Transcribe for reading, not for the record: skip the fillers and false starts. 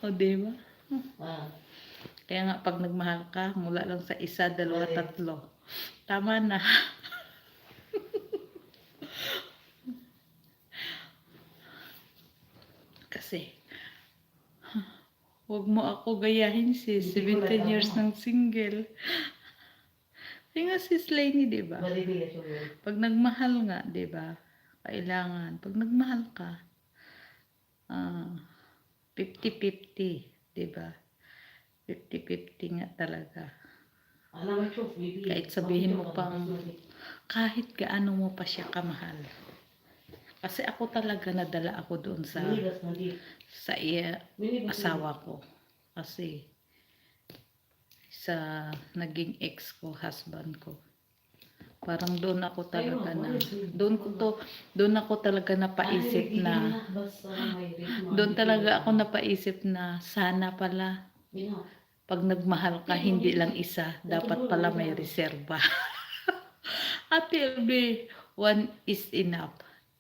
O, diba? Ah. Kaya nga, pag nagmahal ka, mula lang sa isa, dalawa, tatlo. Tama na. Kasi, huwag mo ako gayahin sis. 17 years ng single. Kaya nga sis Lainey, diba? Pag nagmahal nga, diba? Kailangan. Pag nagmahal ka, 50-50, diba? 50-50 nga talaga. Kahit sabihin mo pang, kahit gaano mo pa siya kamahal. Kasi ako talaga nadala ako doon sa asawa ko. Kasi sa naging ex ko, husband ko. Parang doon ako talaga na, doon ako talaga napaisip na, doon talaga ako napaisip na sana pala pag nagmahal ka, hindi lang isa, dapat pala may reserba. At be one is enough.